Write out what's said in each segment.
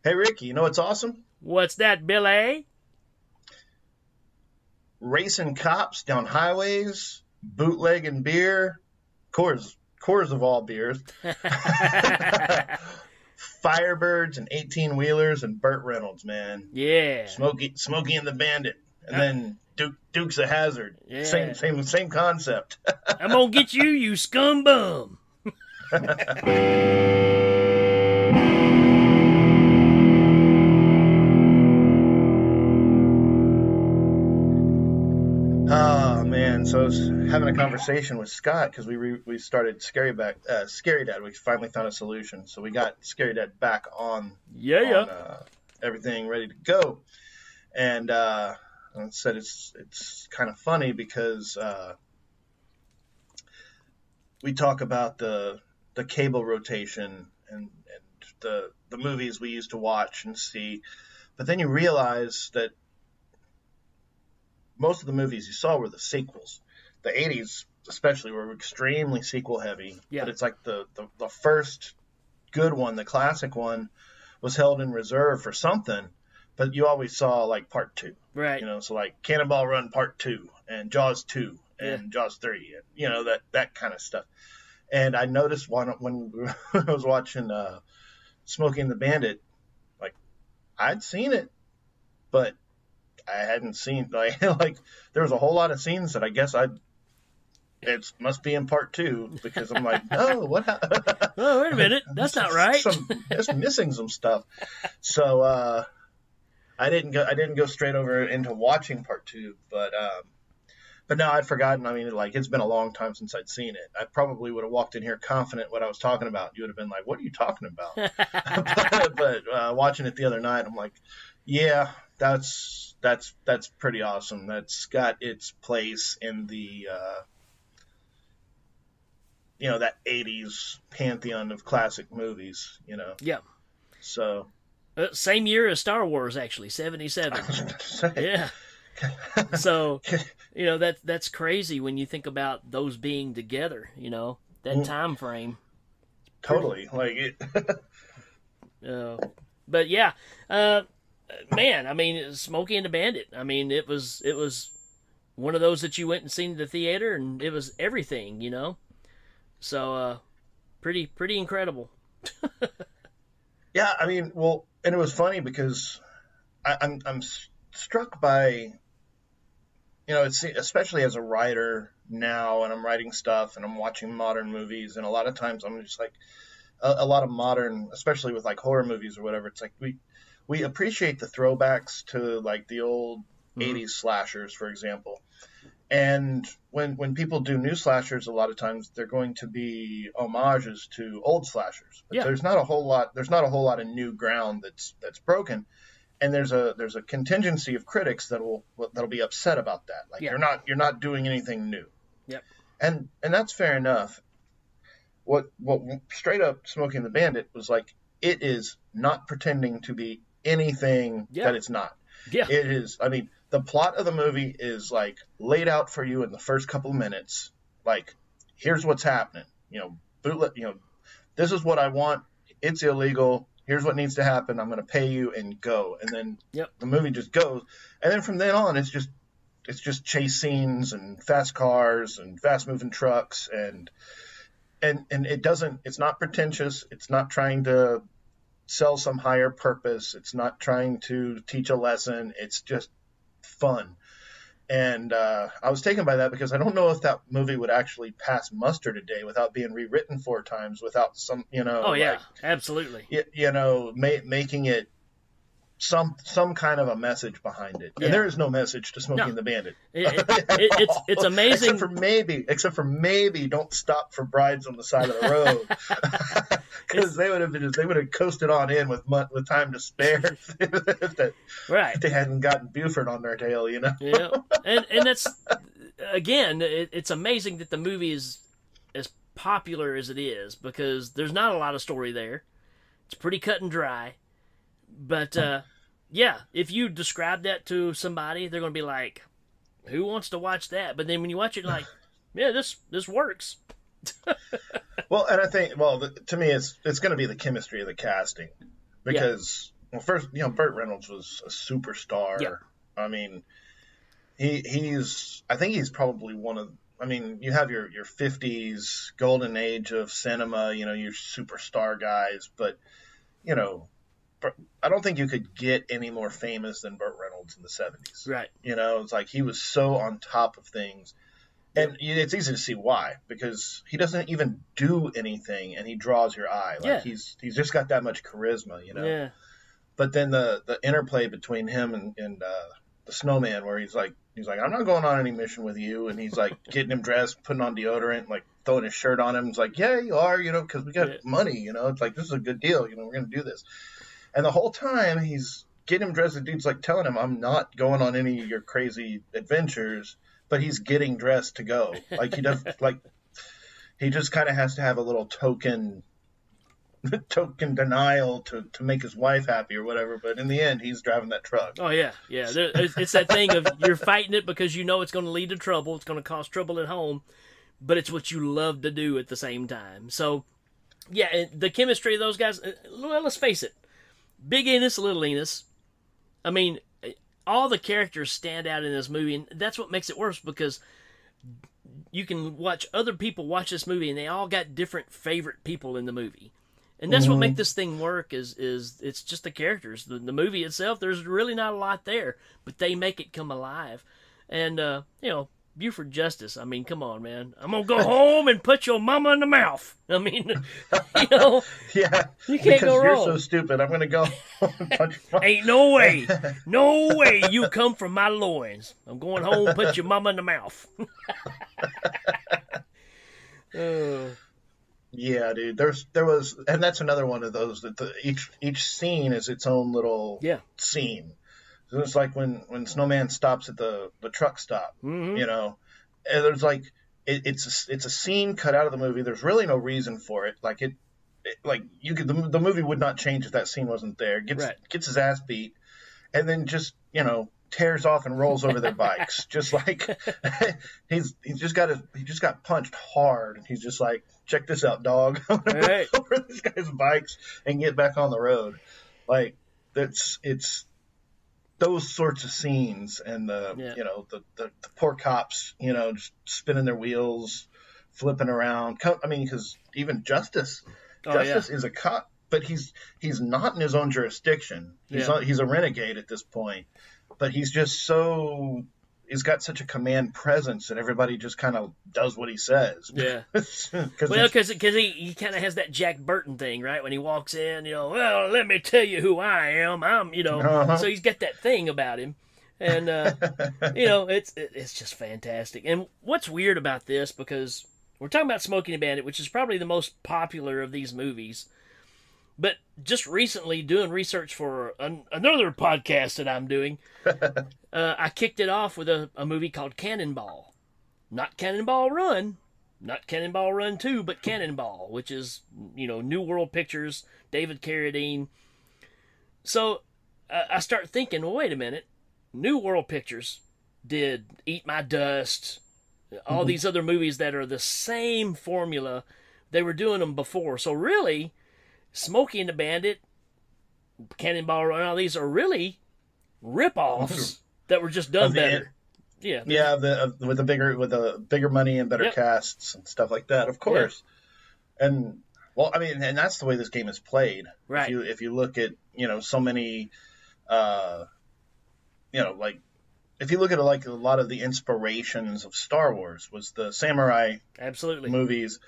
Hey, Ricky, you know what's awesome? What's that, Billy? Racing cops down highways, bootlegging beer, Coors of all beers, Firebirds and 18-wheelers and Burt Reynolds, man. Yeah. Smokey and the Bandit, and then Dukes of Hazzard. Yeah. Same concept. I'm gonna get you, you scum bum. Oh man, so I was having a conversation with Scott because we started Scary Dad. We finally found a solution, so we got Scary Dad back on Yeah. everything ready to go. And I said it's kind of funny because we talk about the cable rotation and the movies we used to watch and see, but then you realize that most of the movies you saw were the sequels. The 80s especially were extremely sequel heavy. Yeah. But it's like the first good one, the classic one, was held in reserve for something, but you always saw like part two. Right. So like Cannonball Run Part 2 and Jaws 2 and Jaws 3 and that kind of stuff. And I noticed one when I was watching Smokey and the Bandit, like I'd seen it, but I hadn't seen like there was a whole lot of scenes that I guess it must be in part 2 because I'm like, no, what? Oh, wait a minute, that's not right. It's missing some stuff. So I didn't go straight over into watching part 2, but no, I'd forgotten. I mean, like it's been a long time since I'd seen it. I probably would have walked in here confident what I was talking about. You would have been like, what are you talking about? but watching it the other night, I'm like, yeah, that's pretty awesome. That's got its place in the that 80s pantheon of classic movies, Yeah. So Same year as Star Wars, actually, 77. Yeah. So, that's crazy when you think about those being together, that time frame. Totally. Like it. But yeah, man, I mean, Smokey and the Bandit. I mean, it was one of those that you went and seen in the theater, and it was everything, So, pretty incredible. Yeah, I mean, well, and it was funny because I'm struck by, it's especially as a writer now, and I'm writing stuff, and I'm watching modern movies, and a lot of times I'm just like, a lot of modern, especially with like horror movies or whatever. It's like we appreciate the throwbacks to like the old 80s slashers, for example. And when people do new slashers, a lot of times they're going to be homages to old slashers. But there's not a whole lot of new ground that's broken. And there's a contingency of critics that'll be upset about that. Like you're not doing anything new. Yep. And that's fair enough. What straight up Smokey and the Bandit was like, it is not pretending to be anything that it's not. Yeah. It is, I mean, the plot of the movie is like laid out for you in the first couple minutes. Like, here's what's happening. This is what I want. It's illegal. Here's what needs to happen. I'm going to pay you and go. And then the movie just goes. And then from then on, it's just chase scenes and fast cars and fast moving trucks and it's not pretentious. It's not trying to sell some higher purpose. It's not trying to teach a lesson. It's just fun. And I was taken by that because I don't know if that movie would actually pass muster today without being rewritten 4 times, without some, Oh yeah, absolutely. Making it some kind of a message behind it. And there is no message to Smokey and the Bandit. It's amazing. Except for maybe don't stop for brides on the side of the road. Because they would have coasted on in with time to spare if they hadn't gotten Buford on their tail, Yeah, and that's again, it's amazing that the movie is as popular as it is because there's not a lot of story there. It's pretty cut and dry. But, if you describe that to somebody, they're going to be like, who wants to watch that? But then when you watch it, like, yeah, this works. Well, and I think, to me, it's going to be the chemistry of the casting. Because well, first, Burt Reynolds was a Yeah. superstar. I mean, I think he's probably one of. I mean, you have your 50s golden age of cinema, your superstar guys, but you know, I don't think you could get any more famous than Burt Reynolds in the 70s. Right. It's like he was so on top of things. Yep. And it's easy to see why, because he doesn't even do anything and he draws your eye. Like he's just got that much charisma. Yeah. But then the interplay between him and the snowman, where he's like, I'm not going on any mission with you, and he's like getting him dressed, putting on deodorant, like throwing his shirt on him. He's like, yeah, you are, because we got money, it's like, this is a good deal, we're gonna do this. And the whole time he's getting him dressed, the dude's like telling him, I'm not going on any of your crazy adventures, but he's getting dressed to go. Like he does, like he just kind of has to have a little token denial to make his wife happy or whatever, but in the end he's driving that truck. Oh yeah. It's that thing of you're fighting it because you know it's going to lead to trouble, it's going to cause trouble at home, but it's what you love to do at the same time. So yeah, the chemistry of those guys, well, let's face it, Big Enos, Little Enos, I mean, all the characters stand out in this movie, and that's what makes it worse, because you can watch other people watch this movie and they all got different favorite people in the movie. And that's what makes this thing work is it's just the characters. The movie itself, there's really not a lot there, but they make it come alive. And, Buford Justice, I mean, come on, man. I'm going to go home and put your mama in the mouth. I mean, Yeah, you can't go wrong. You're so stupid. I'm going to go home and punch your mama. Ain't no way. No way you come from my loins. I'm going home and put your mama in the mouth. Oh. Yeah, dude. There was, and that's another one of those that each scene is its own little scene. So it's like when Snowman stops at the truck stop, and there's like it's a scene cut out of the movie. There's really no reason for it. Like the movie would not change if that scene wasn't there. Gets his ass beat, and then just tears off and rolls over their bikes, just like he just got punched hard, and he's just like, check this out, dog. I'm gonna go over this guy's bikes and get back on the road. Like it's those sorts of scenes, and the poor cops, just spinning their wheels, flipping around. I mean, because even Justice is a cop, but he's not in his own jurisdiction. He's a renegade at this point. But he's just he's got such a command presence that everybody just kind of does what he says. Yeah. Because he kind of has that Jack Burton thing, right? When he walks in, well, let me tell you who I am. So he's got that thing about him. And, it's just fantastic. And what's weird about this, because we're talking about Smokey and the Bandit, which is probably the most popular of these movies. But just recently, doing research for another podcast that I'm doing, I kicked it off with a movie called Cannonball. Not Cannonball Run, not Cannonball Run 2, but Cannonball, which is, New World Pictures, David Carradine. So I start thinking, well, wait a minute. New World Pictures did Eat My Dust, all these other movies that are the same formula. They were doing them before. So really, Smokey and the Bandit, Cannonball Run, all these are really rip-offs that were just done better. Yeah, with the bigger money and better casts and stuff like that, of course. Yeah. And well, I mean, and that's the way this game is played. Right. If you look at so many, like if you look at like a lot of the inspirations of Star Wars was the samurai movies.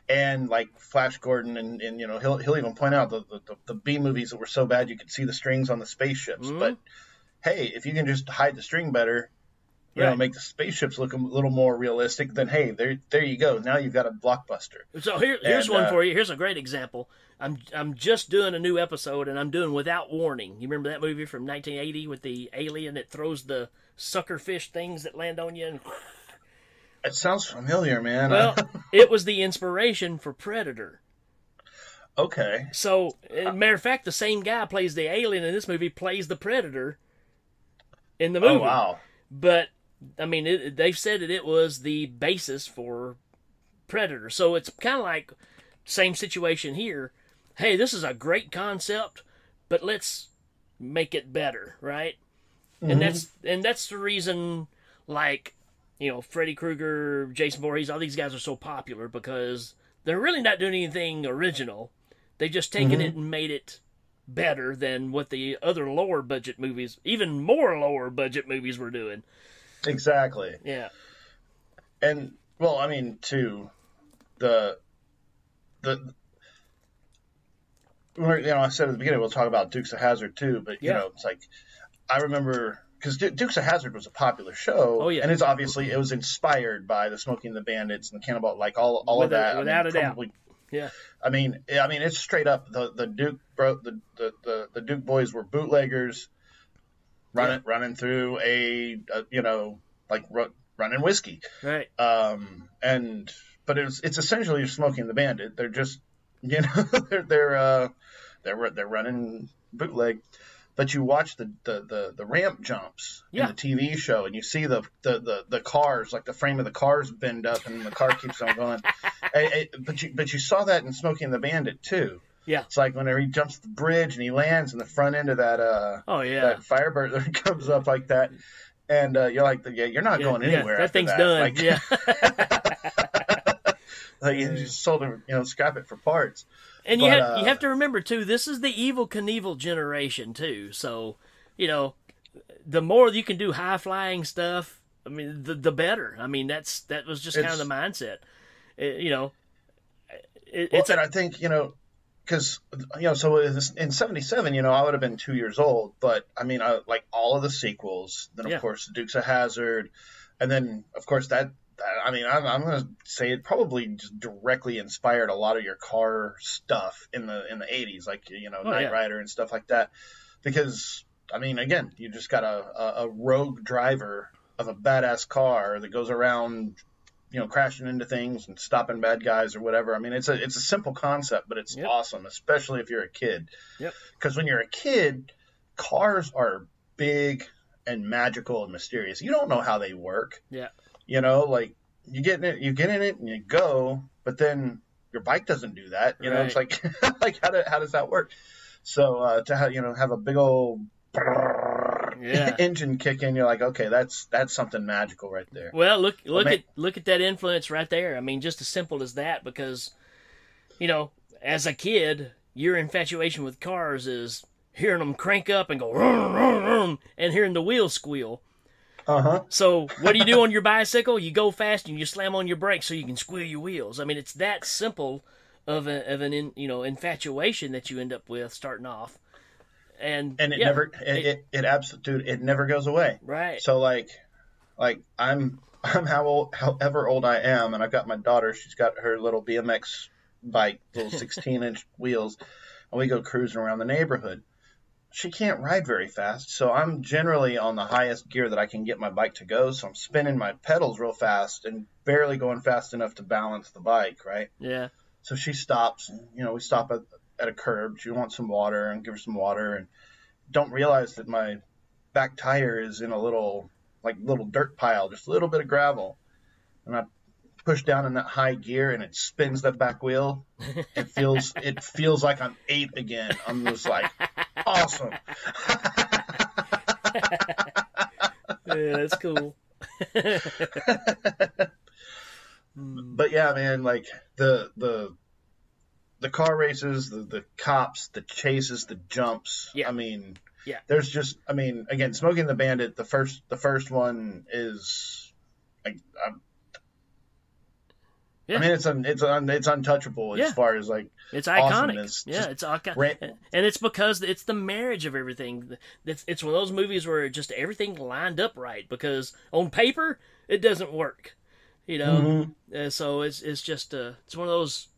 And like Flash Gordon, and he'll even point out the B movies that were so bad you could see the strings on the spaceships. Mm-hmm. But hey, if you can just hide the string better, make the spaceships look a little more realistic, then hey, there you go. Now you've got a blockbuster. So here's one for you. Here's a great example. I'm just doing a new episode, and I'm doing Without Warning. You remember that movie from 1980 with the alien that throws the sucker fish things that land on you and it sounds familiar, man. Well, it was the inspiration for Predator. Okay. So, as a matter of fact, the same guy plays the alien in this movie, plays the Predator in the movie. Oh, wow. But, I mean, they've said that it was the basis for Predator. So it's kind of like same situation here. Hey, this is a great concept, but let's make it better, right? Mm-hmm. And that's the reason, like, Freddy Krueger, Jason Voorhees, all these guys are so popular because they're really not doing anything original. They just taken it Mm-hmm. and made it better than what the other lower budget movies, even more lower budget movies, were doing. Exactly. Yeah. And well, I mean, too, the the I said at the beginning we'll talk about Dukes of Hazzard too, but Yeah. it's like I remember because Dukes of Hazzard was a popular show, Oh yeah. and it was inspired by the Smoking and the Bandits and the Cannonball, like all of that. Without a doubt. Yeah. I mean, it's straight up the Duke the Duke boys were bootleggers running through running whiskey. Right. And but it's essentially Smoking the Bandit. They're just they're running bootleg. But you watch the ramp jumps in the TV show, and you see the cars, like the frame of the cars bend up, and the car keeps on going. But you saw that in Smoking the Bandit too. Yeah. It's like whenever he jumps the bridge and he lands in the front end of that that Firebird that comes up like that, and you're like, you're not going anywhere. That thing's done. Like, yeah. Like you just sold him, scrap it for parts. And you have to remember too, this is the Evel Knievel generation too. So, the more you can do high flying stuff, I mean, the better. I mean, that was just kind of the mindset. And I think because so in '77, I would have been 2 years old, but I mean, like all of the sequels, then of course the Dukes of Hazzard, and then of course that I mean, I'm going to say it probably just directly inspired a lot of your car stuff in the '80s, like Knight Rider and stuff like that, because I mean, again, you just got a rogue driver of a badass car that goes around, crashing into things and stopping bad guys or whatever. I mean, it's a simple concept, but it's awesome, especially if you're a kid. Yep. Because when you're a kid, cars are big and magical and mysterious. You don't know how they work. Yeah. Like you get in it and you go, but then your bike doesn't do that. It's like, like how does that work? So to have a big old engine kick in, you're like, okay, that's something magical right there. Well, look at that influence right there. I mean, just as simple as that, because as a kid, your infatuation with cars is hearing them crank up and go rum, rum, rum, and hearing the wheels squeal. So what do you do on your bicycle? You go fast and you slam on your brakes so you can squeal your wheels. I mean, it's that simple of an infatuation that you end up with starting off. And it never goes away. Right. So like I'm however old I am, and I've got my daughter. She's got her little BMX bike, little 16-inch wheels, and we go cruising around the neighborhood. She can't ride very fast, so I'm generally on the highest gear that I can get my bike to go. So I'm spinning my pedals real fast and barely going fast enough to balance the bike, right? Yeah. So she stops, and we stop at a curb. She wants some water, and give her some water, and don't realize that my back tire is in a little dirt pile, just a little bit of gravel. And I push down in that high gear, and it spins that back wheel. It feels like I'm 8 again. I'm just like, awesome. Yeah, that's cool. But yeah, man, like the car races, the cops, the chases, the jumps. Yeah. I mean, yeah. There's just, I mean, again, Smoking the Bandit. The first one is, like, I mean, it's untouchable as far as like it's iconic. Awesomeness. It's iconic, and it's because it's the marriage of everything. It's one of those movies where just everything lined up right, because on paper it doesn't work, So it's just it's one of those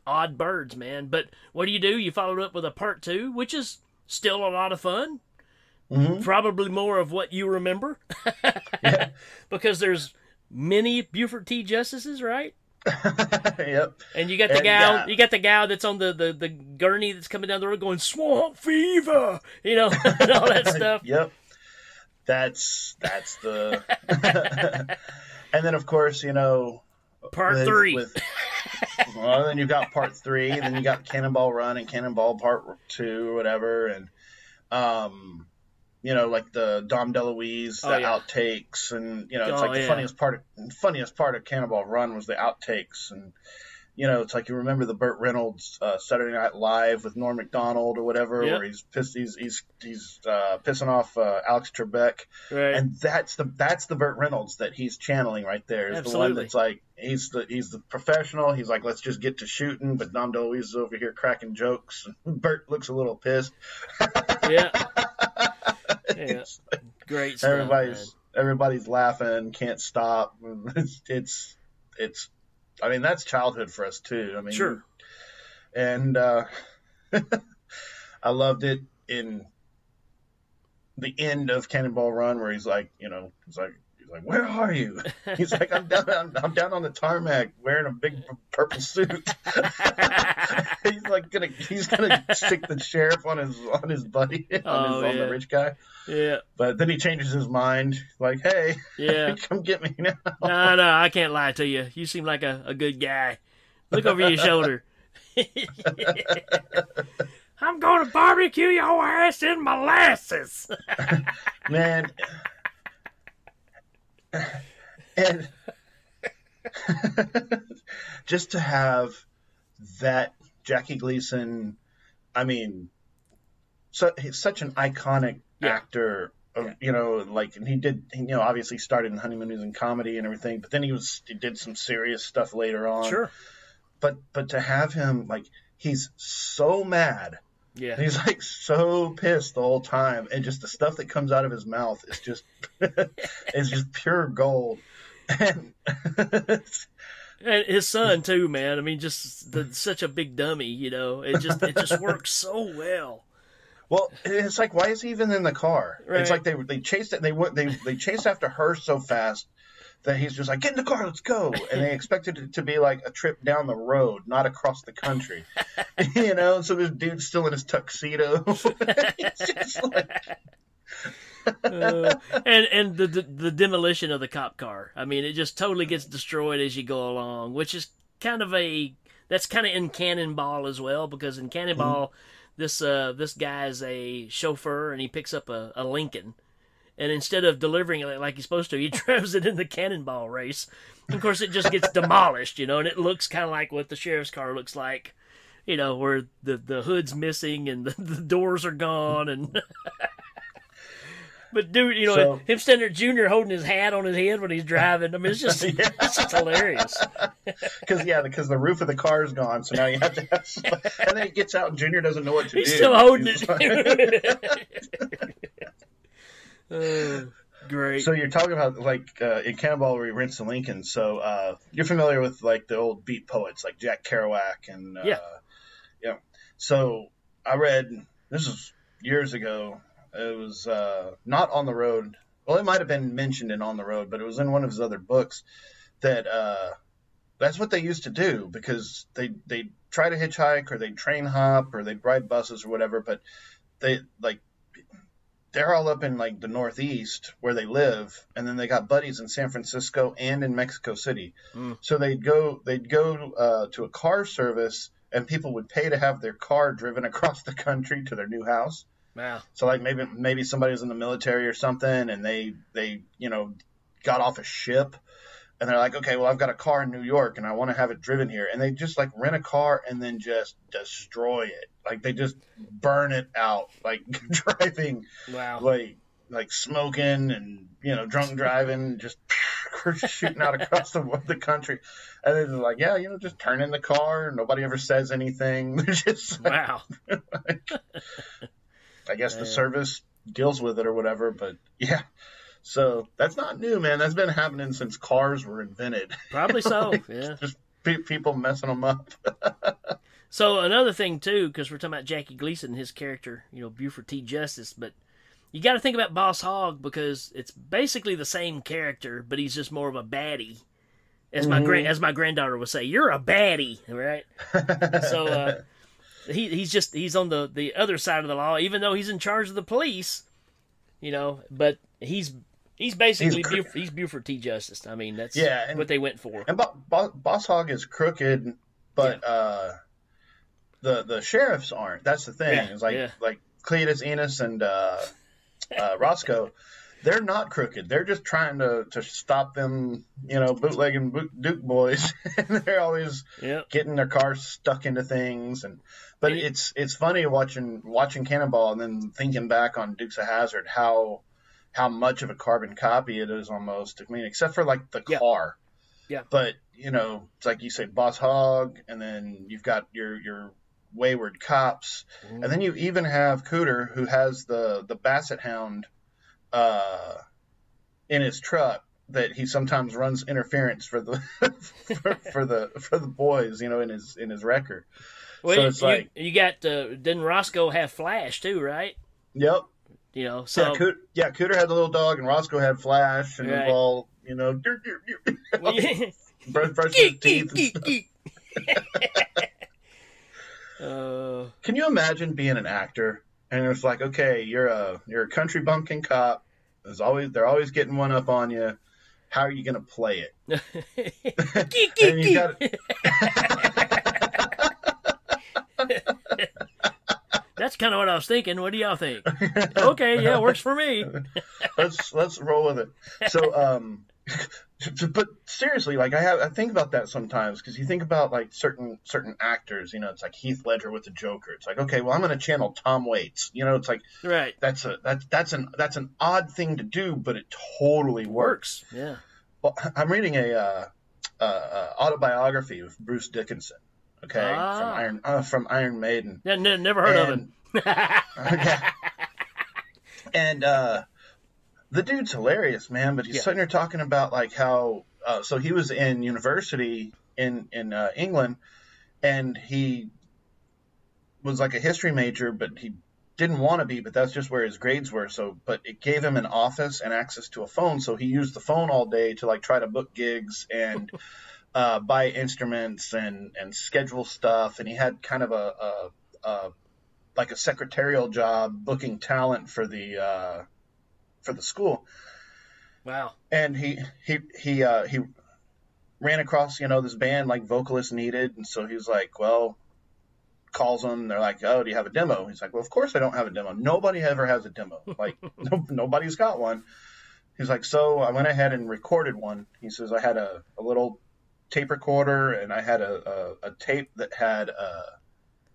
odd birds, man. But what do? You followed up with a part 2, which is still a lot of fun. Mm-hmm. Probably more of what you remember, because there's many Buford T. Justices, right? Yep. And you got the gal that's on the gurney that's coming down the road going swamp fever, and all that stuff. Yep. That's the and then of course, part 3. Then you've got part 3, and then you got Cannonball Run and Cannonball Part 2 or whatever, and Like the Dom DeLuise, Oh the yeah. outtakes, and it's Oh like the yeah. funniest part of Cannonball Run was the outtakes, and it's like you remember the Burt Reynolds Saturday Night Live with Norm Macdonald or whatever, where Yep. he's pissed, he's pissing off Alex Trebek, Right. and that's the Burt Reynolds that he's channeling right there. Is the one Absolutely. that's like he's the professional. He's like, let's just get to shooting, but Dom DeLuise is over here cracking jokes. Burt looks a little pissed. Yeah. Yeah. It's like Great stuff, man. everybody's laughing, can't stop. It's I mean, that's childhood for us too. I mean, Sure. and I loved it in the end of Cannonball Run where he's like, where are you? He's like, I'm down on the tarmac wearing a big purple suit. he's gonna stick the sheriff on his buddy Oh on the yeah. rich guy. Yeah. But then he changes his mind, like, hey, Yeah. come get me now. No, no, I can't lie to you. You seem like a good guy. Look over your shoulder. I'm going to barbecue your ass in molasses. Man, and just to have that Jackie Gleason, I mean, he's such an iconic Yeah. actor. Yeah. And obviously started in Honeymooners and comedy and everything, but then he did some serious stuff later on. Sure. But to have him, like, he's so mad. Yeah. He's like so pissed the whole time, and just the stuff that comes out of his mouth is just is just pure gold. And And his son too, man. I mean, just such a big dummy, It just works so well. well, it's like, why is he even in the car? Right. It's like they chased it. They chased after her so fast that he's just like, get in the car, let's go. And they expected it to be like a trip down the road, not across the country. So this dude's still in his tuxedo. It's just like, And the demolition of the cop car. I mean, it just totally gets destroyed as you go along, which is that's kind of in Cannonball as well, because in Cannonball, this guy is a chauffeur and he picks up a Lincoln. And instead of delivering it like he's supposed to, he drives it in the Cannonball race. Of course, it just gets demolished, and it looks kind of like what the sheriff's car looks like, where the hood's missing and the doors are gone. And But, dude, him standing there, Junior, holding his hat on his head when he's driving. I mean, it's just hilarious. Because the roof of the car is gone, so now you have to and then he gets out and Junior doesn't know what to do. He's still holding He's it. Oh, great. So you're talking about in Cannonball where he rents the Lincoln. So you're familiar with like the old beat poets like Jack Kerouac and Yeah. So I read, this is years ago. It was not On the Road. Well, it might have been mentioned in On the Road, but it was in one of his other books that that's what they used to do, because they try to hitchhike or they'd train hop or they'd ride buses or whatever, but they're all up in like the Northeast where they live, and then they got buddies in San Francisco and in Mexico City. So they'd go to a car service, and people would pay to have their car driven across the country to their new house. Wow. So like maybe somebody was in the military or something, and they got off a ship, and they're like, okay, well, I've got a car in New York and I want to have it driven here, and they just like rent a car and then just destroy it. Like they just burn it out, like driving, Wow. like smoking and drunk driving, just shooting out across the country. And then they're like, yeah, just turn in the car. Nobody ever says anything. They're just Wow. I guess the service deals with it or whatever, but yeah. So that's not new, man. That's been happening since cars were invented. Probably so. Yeah. Just people messing them up. So another thing too, because we're talking about Jackie Gleason, his character, Buford T. Justice, but you got to think about Boss Hogg, because it's basically the same character, but he's just more of a baddie. As my granddaughter would say, you're a baddie, right? So he's on the other side of the law, even though he's in charge of the police, but he's basically he's Buford T. Justice. I mean, that's what they went for. And Boss Hogg is crooked, but the sheriffs aren't. That's the thing. Yeah, It's like Cletus, Enos, and Roscoe, they're not crooked. They're just trying to stop them, bootlegging Duke boys. And they're always Yep. getting their cars stuck into things. But And it's funny watching Cannonball and then thinking back on Dukes of Hazzard, how much of a carbon copy it is almost. I mean, except for like the yeah, car. yeah. But it's like you say, Boss Hogg, and then you've got your wayward cops, and then you even have Cooter, who has the Basset Hound in his truck that he sometimes runs interference for the for the boys, in his record. Well, So it's like, you got didn't Roscoe have Flash too, right? yep, So Cooter had the little dog, and Roscoe had Flash, and right. it was all Well, yeah. brushing his teeth. Can you imagine being an actor and it's like, okay, you're a country bumpkin cop. They're always getting one up on you. How are you going to play it? And you got That's kind of what I was thinking. What do y'all think? Okay, yeah, works for me. let's roll with it. So, but seriously, like I think about that sometimes, because you think about like certain actors. It's like Heath Ledger with the Joker. It's like, okay, well, I'm going to channel Tom Waits. It's like, right. That's an odd thing to do, but it totally works. Yeah. Well, I'm reading a autobiography of Bruce Dickinson. Okay, from Iron Maiden. Yeah, never heard of him. Yeah. And the dude's hilarious, man. But he's sitting there talking about like how. So he was in university in England, and he was like a history major, but he didn't want to be. But that's just where his grades were. So, but it gave him an office and access to a phone. So he used the phone all day to like try to book gigs and buy instruments and schedule stuff. And he had kind of a like a secretarial job booking talent for the school. Wow. And he ran across, this band like vocalists needed. And so he was like, well, calls them. They're like, oh, do you have a demo? He's like, well, of course I don't have a demo. Nobody ever has a demo. Like, nobody's got one. He's like, so I went ahead and recorded one. He says, I had a little tape recorder, and I had a tape that had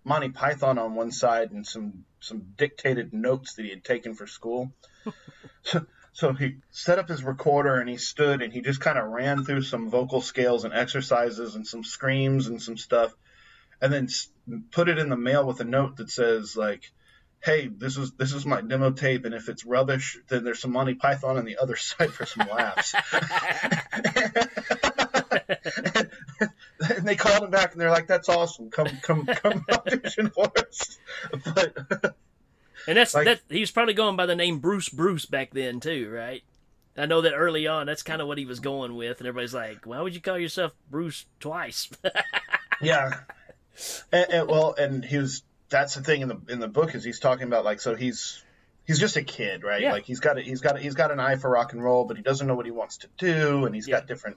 Monty Python on one side and some dictated notes that he had taken for school. So he set up his recorder, and he stood, and he just kind of ran through some vocal scales and exercises and some screams and some stuff, and then put it in the mail with a note that says like, hey, this is my demo tape, and if it's rubbish, then there's some Monty Python on the other side for some laughs. And they called him back, and they're like, that's awesome. Come audition for us. But and that he was probably going by the name Bruce back then too, right? I know that early on, that's kind of what he was going with, and everybody's like, why would you call yourself Bruce twice? Yeah. And he was. That's the thing in the book, is he's talking about like, so he's just a kid, right? Yeah. Like he's got an eye for rock and roll, but he doesn't know what he wants to do, and he's got different,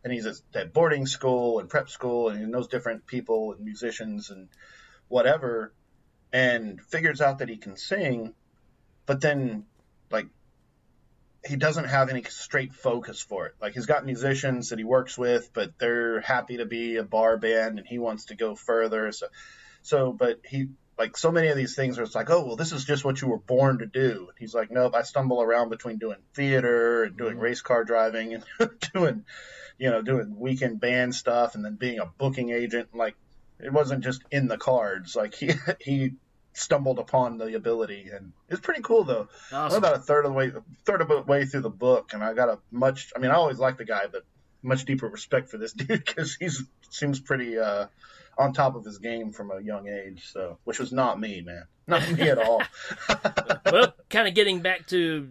and he's at boarding school and prep school, and he knows different people and musicians and whatever, and figures out that he can sing, but then like he doesn't have any straight focus for it. Like he's got musicians that he works with, but they're happy to be a bar band, and he wants to go further. But he, like so many of these things where it's like, oh, well, this is just what you were born to do. And he's like, nope, I stumble around between doing theater and doing race car driving and doing weekend band stuff, and then being a booking agent. Like it wasn't just in the cards. Like he stumbled upon the ability, and it's pretty cool though. Awesome. I'm about a third of the way through the book, and I got I always liked the guy, but much deeper respect for this dude, because seems pretty on top of his game from a young age. So, which was not me, man, not me at all. Well, kind of getting back to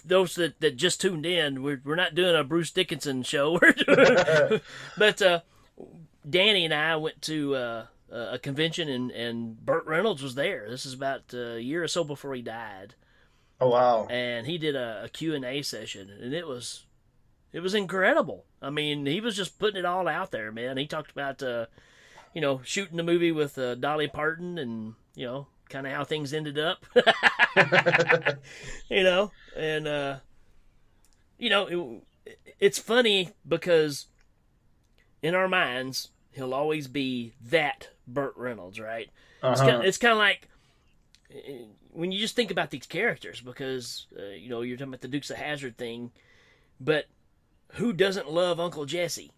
those that just tuned in, we're not doing a Bruce Dickinson show. But Danny and I went to a convention, and Burt Reynolds was there. This is about a year or so before he died. Oh wow! And he did a Q&A session, and it was incredible. I mean, he was just putting it all out there, man. He talked about shooting the movie with Dolly Parton, and kind of how things ended up. You know, and you know, it's funny because in our minds he'll always be that Burt Reynolds, right? Uh-huh. It's kind of like when you just think about these characters, because you know, you're talking about the Dukes of Hazzard thing, but who doesn't love Uncle Jesse?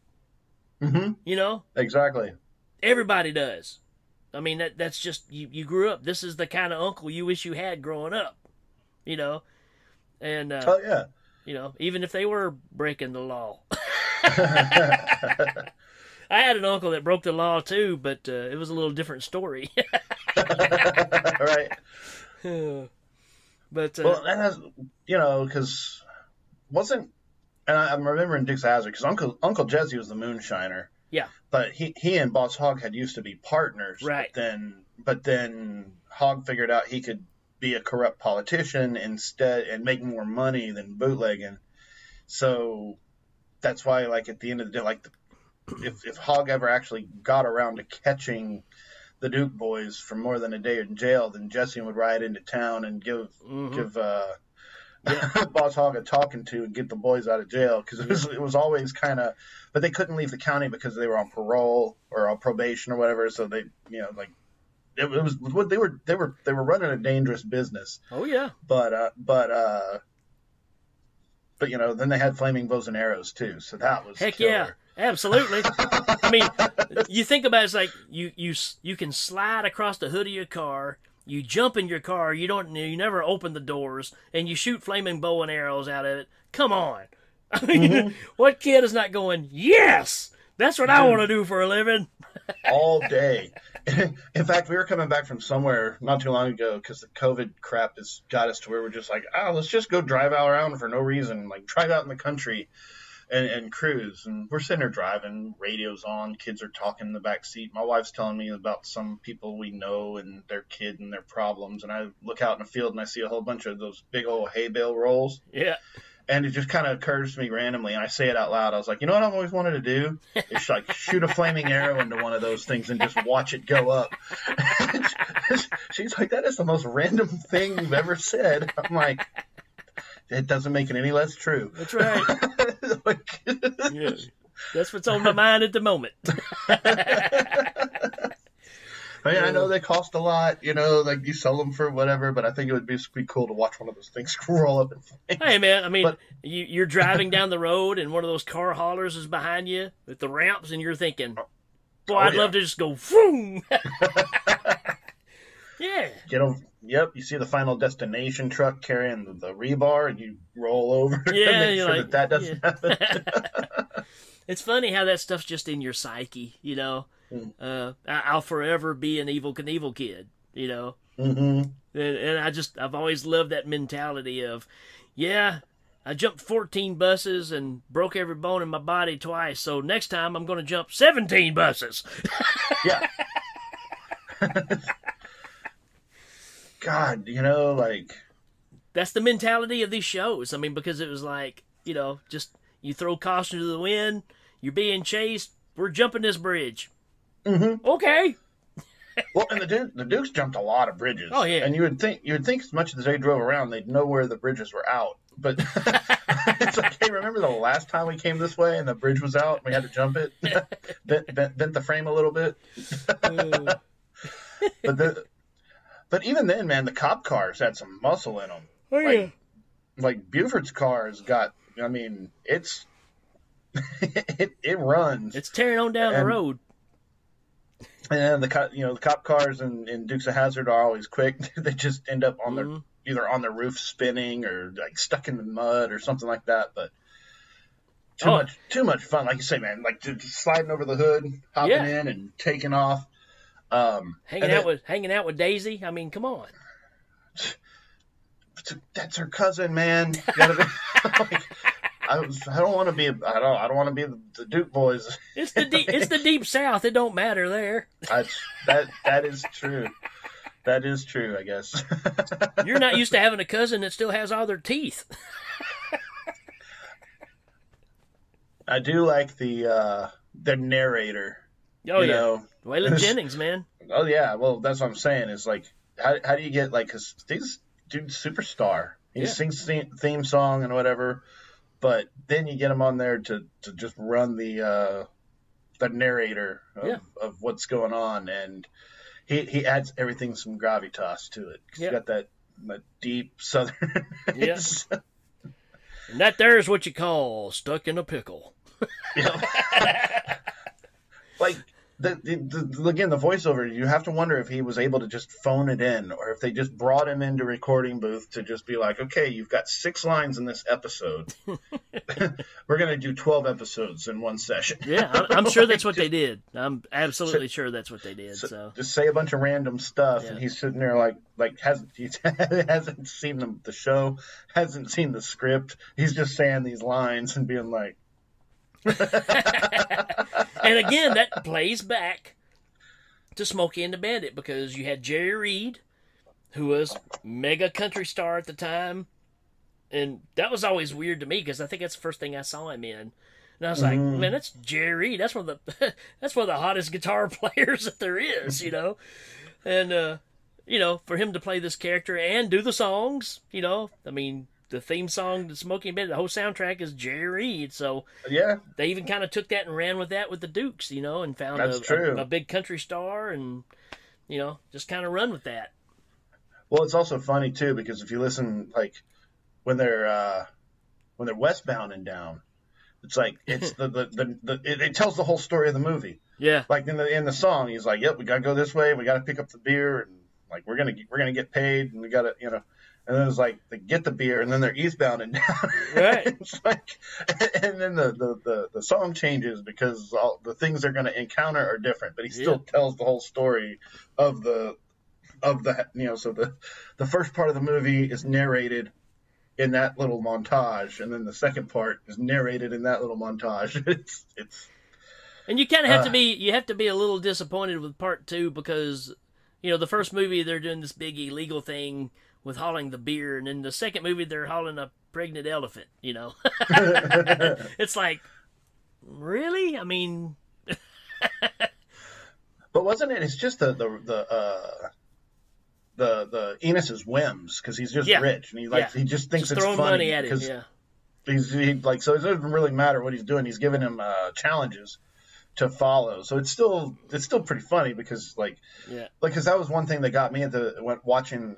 Mm-hmm. You know, Exactly. everybody does. I mean, that's just you grew up. This is the kind of uncle you wish you had growing up. You know, and Oh yeah. you know, even if they were breaking the law. I had an uncle that broke the law too, but it was a little different story. Right. But Well, that has, you know, because wasn't, and I'm remembering Dukes of Hazzard because Uncle Jesse was the moonshiner, yeah, but he and Boss Hogg had used to be partners, right. but then Hogg figured out he could be a corrupt politician instead and make more money than bootlegging. So that's why, like, at the end of the day, like, if Hogg ever actually got around to catching the Duke boys for more than a day in jail, then Jesse would ride into town and give Boss Hogg a talking to and get the boys out of jail, because it was always kind of, but they couldn't leave the county because they were on parole or on probation or whatever. So they, you know, like it was they were running a dangerous business. Oh yeah. But you know, then they had flaming bows and arrows too, so that was Heck killer. yeah, absolutely. I mean, you think about it, it's like you can slide across the hood of your car, you jump in your car, you never open the doors, and you shoot flaming bow and arrows out of it. Come on, I mean, what kid is not going? Yes, that's what I want to do for a living. All day. In fact, we were coming back from somewhere not too long ago because the COVID crap has got us to where we're just like, oh, let's just go drive out around for no reason, like drive out in the country and cruise. And we're sitting there driving, radio's on, kids are talking in the back seat. My wife's telling me about some people we know and their kid and their problems. And I look out in the field and I see a whole bunch of those big old hay bale rolls. Yeah. And it just kind of occurs to me randomly, and I say it out loud. I was like, you know what I've always wanted to do? Is like shoot a flaming arrow into one of those things and just watch it go up. She's like, that is the most random thing you've ever said. I'm like, it doesn't make it any less true. That's right. Yeah. That's what's on my mind at the moment. I mean, I know they cost a lot, you know, like you sell them for whatever, but I think it would be cool to watch one of those things roll up in flames. Hey, man, I mean, you're driving down the road and one of those car haulers is behind you with the ramps, and you're thinking, boy, I'd love to just go, boom. Yeah. Get over. Yep, you see the Final Destination truck carrying the rebar, and you roll over. Yeah, make sure like, that doesn't happen. It's funny how that stuff's just in your psyche, you know. I'll forever be an Evel Knievel kid, you know. Mm-hmm. And I've always loved that mentality of, yeah, I jumped 14 buses and broke every bone in my body twice, so next time I'm going to jump 17 buses. Yeah. God, you know, like... That's the mentality of these shows. I mean, because it was like, you know, just you throw caution to the wind, you're being chased, we're jumping this bridge. Mm-hmm. Okay. Well, and the Dukes jumped a lot of bridges. Oh yeah. And you would think as much as they drove around, they'd know where the bridges were out. But it's like, hey, remember the last time we came this way and the bridge was out and we had to jump it? bent the frame a little bit. But even then, man, the cop cars had some muscle in them. Oh yeah. Like Buford's cars got. I mean, it runs. It's tearing on down the road. And the cop cars in Dukes of Hazzard are always quick. They just end up on their either on their roof spinning or like stuck in the mud or something like that. But too much fun, like you say, man. Like just sliding over the hood, hopping in, and taking off. Hanging out with Daisy. I mean, come on. That's her cousin, man. You gotta be, I don't want to be. I don't want to be the Duke boys. It's the deep South. It don't matter there. That is true. That is true, I guess. You're not used to having a cousin that still has all their teeth. I do like the narrator. Oh, yeah. Waylon Jennings, man. Oh, yeah. Well, that's what I'm saying. Is like, how do you get like, because these dude's superstar. He Yeah. sings theme song and whatever, but then you get him on there to just run the narrator Yeah. of what's going on, and he adds everything some gravitas to it. 'Cause Yeah. you got that deep southern. Yeah. And that there is what you call stuck in a pickle. You know, like again, the voiceover, you have to wonder if he was able to just phone it in, or if they just brought him into recording booth to just be like, okay, you've got 6 lines in this episode. We're going to do 12 episodes in one session. Yeah, I'm sure that's what they did. I'm absolutely sure that's what they did. So just say a bunch of random stuff, Yeah. and he's sitting there like hasn't seen the show, hasn't seen the script. He's just saying these lines and being like, And again, that plays back to Smokey and the Bandit, because you had Jerry Reed, who was mega country star at the time, and that was always weird to me because I think that's the first thing I saw him in. And I was like, man, that's Jerry Reed. That's one of the that's one of the hottest guitar players that there is, you know. And you know, for him to play this character and do the songs, you know, I mean, the theme song to Smokey and Bandit, the whole soundtrack is Jerry Reed. So yeah, they even kind of took that and ran with that with the Dukes, you know, and found a big country star, and you know, just kind of run with that. Well, it's also funny too, because if you listen, like when they're westbound and down, it's like it's it tells the whole story of the movie. Yeah, Like in the song, he's like, "Yep, we gotta go this way. We gotta pick up the beer, and like we're gonna get paid, and we gotta, you know." And then it's like they get the beer, and then they're eastbound and down. Right. It's like, and then the song changes because all the things they're gonna encounter are different, but he still tells the whole story of the you know. So the first part of the movie is narrated in that little montage, and then the second part is narrated in that little montage. It's and you kind of have to be a little disappointed with part 2, because you know, the first movie they're doing this big illegal thing with hauling the beer, and in the second movie they're hauling a pregnant elephant, you know. It's like, really? I mean, but wasn't it? It's just the Enos's whims, because he's just rich, and he just thinks it's throwing funny money at him. because Yeah, so it doesn't really matter what he's doing. He's giving him challenges to follow, so it's still pretty funny, because because that was one thing that got me when watching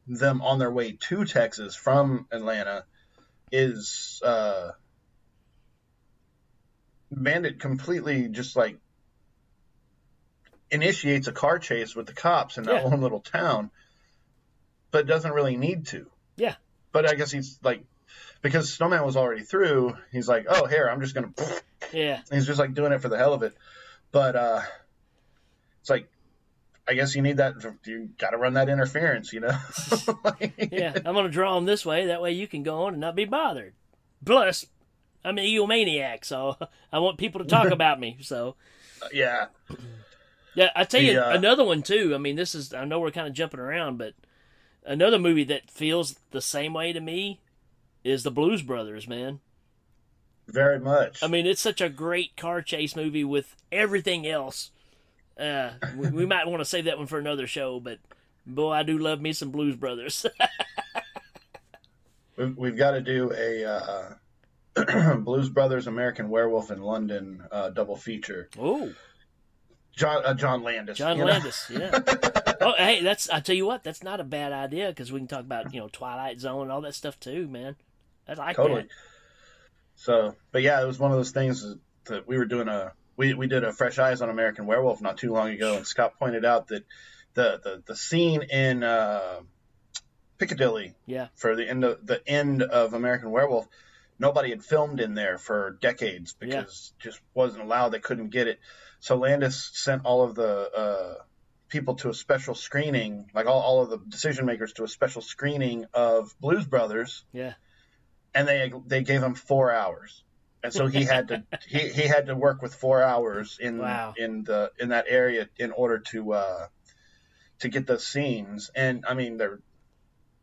them on their way to Texas from Atlanta is Bandit completely just like initiates a car chase with the cops in that one little town, but doesn't really need to. Yeah. But I guess he's like, because Snowman was already through, he's like, oh, here, I'm just going to. Yeah. He's just like doing it for the hell of it. But it's like, I guess you need that. You got to run that interference, you know? Yeah. I'm going to draw him this way. That way you can go on and not be bothered. Plus, I'm an egomaniac, so I want people to talk about me. So. Yeah. Yeah, I tell you, another one too. I mean, I know we're kind of jumping around, but another movie that feels the same way to me is The Blues Brothers, man. Very much. I mean, it's such a great car chase movie with everything else. We might want to save that one for another show, but boy, I do love me some Blues Brothers. We've got to do a Blues Brothers, American Werewolf in London double feature. Oh. John Landis. John Landis, yeah. Oh, hey, I tell you what, that's not a bad idea, because we can talk about, you know, Twilight Zone and all that stuff too, man. I like that. So, but yeah, it was one of those things that we were doing we did a Fresh Eyes on American Werewolf not too long ago, and Scott pointed out that the scene in Piccadilly, for the end of American Werewolf, nobody had filmed in there for decades because just wasn't allowed. They couldn't get it. So Landis sent all of the people to a special screening, like all of the decision makers to a special screening of Blues Brothers. Yeah. And they gave him 4 hours. And so he had to he had to work with 4 hours in that area in order to get those scenes. And I mean, the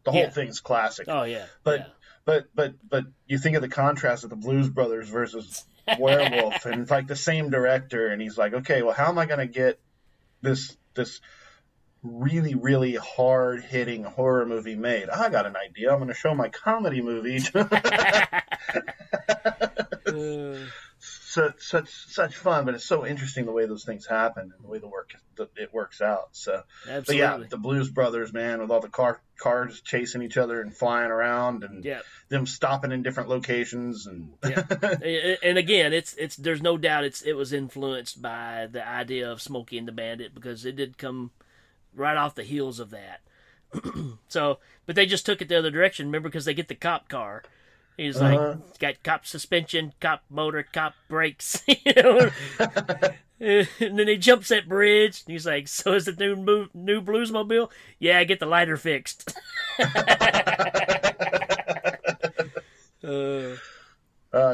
whole thing's classic. Oh yeah. But you think of the contrast of the Blues Brothers versus Werewolf, and it's like the same director, and he's like, okay, well, how am I going to get this really, really hard hitting horror movie made. I got an idea. I'm going to show my comedy movie. Such fun, but it's so interesting the way those things happen and the way it works out. So, but yeah, Absolutely. the Blues Brothers, man, with all the cars chasing each other and flying around, and Yeah. them stopping in different locations, and Yeah. And again, it's there's no doubt it was influenced by the idea of Smokey and the Bandit, because it did come right off the heels of that. So, but they just took it the other direction. Remember, because they get the cop car. He's like, it's got cop suspension, cop motor, cop brakes, you know. And then he jumps that bridge. And he's like, "So is the new Bluesmobile? Yeah, get the lighter fixed."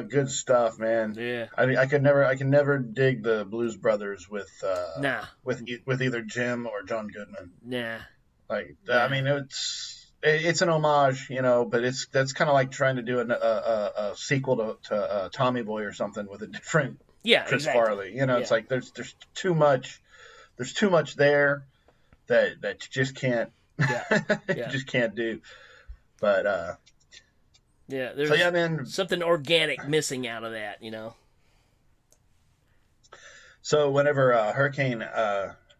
Good stuff, man. Yeah. I can never dig the Blues Brothers with Nah. with either Jim or John Goodman. Nah. Like, I mean, it's an homage, you know, but that's kind of like trying to do a sequel to Tommy Boy or something with a different Chris exactly. Farley. You know, it's like there's too much there that you just can't you just can't do. But yeah, there's so yeah, man. something organic missing out of that, you know. So whenever Hurricane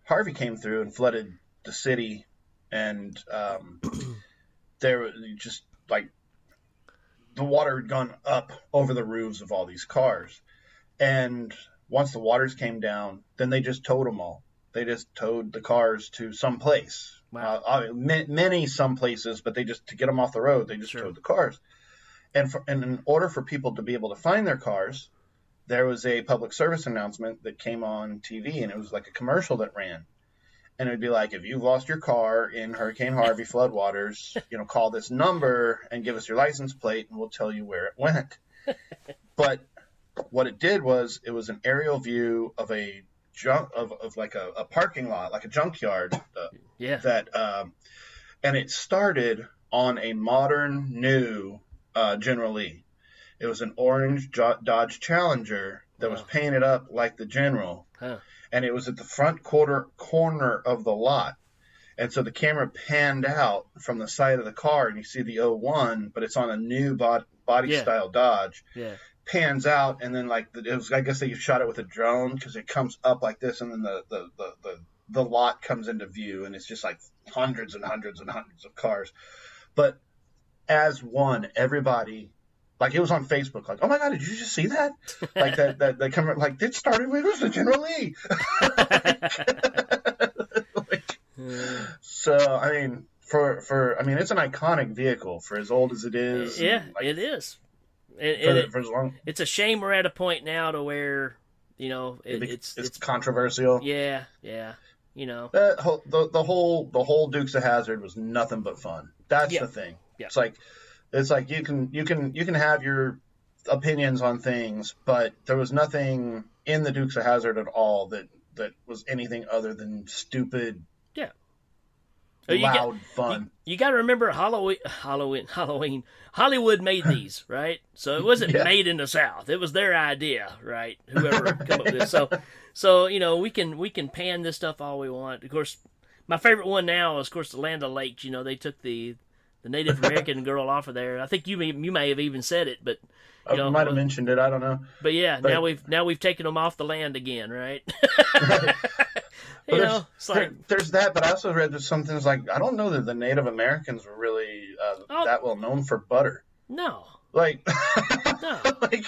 Harvey came through and flooded the city, and there was just like the water had gone up over the roofs of all these cars, and once the waters came down, then they just towed them all. They just towed the cars to some place. Wow. Many some places, but they just, to get them off the road, they just Sure. towed the cars. And in order for people to be able to find their cars, there was a public service announcement that came on TV, and it was like a commercial that ran. And it would be like, if you've lost your car in Hurricane Harvey floodwaters, you know, call this number and give us your license plate, and we'll tell you where it went. But what it did was, it was an aerial view of a like a parking lot, like a junkyard. Yeah. And it started on a modern, new General Lee. It was an orange Dodge Challenger that was painted up like the General. Huh. And it was at the front corner of the lot. And so the camera panned out from the side of the car, and you see the 01, but it's on a new body style Dodge. Yeah. Pans out, and then like I guess they shot it with a drone, because it comes up like this, and then the lot comes into view, and it's just like hundreds and hundreds and hundreds of cars. But as one, everybody, like, it was on Facebook, like, oh my God, did you just see that? Like that camera, like, it started with, it was the General Lee. So I mean, I mean, it's an iconic vehicle for as old as it is. Yeah, and, like, it is. for as long. It's a shame we're at a point now to where, you know, it's controversial. Yeah, you know. The whole Dukes of Hazzard was nothing but fun. That's the thing. Yeah. It's like you can have your opinions on things, but there was nothing in the Dukes of Hazzard at all that was anything other than stupid. Yeah. Loud fun. You got to remember Halloween. Hollywood made these, right? So it wasn't made in the South. It was their idea, right? Whoever come up with this. So you know, we can pan this stuff all we want. Of course, my favorite one now is, of course, the Land O'Lakes. You know, they took the Native American girl off of there. I think you may have even said it, but you know, I might have mentioned it. I don't know. But yeah, now we've taken them off the land again, right? You know, it's like, there's that, but I also read that some things like, I don't know that the Native Americans were really that well known for butter. No. Like, No. like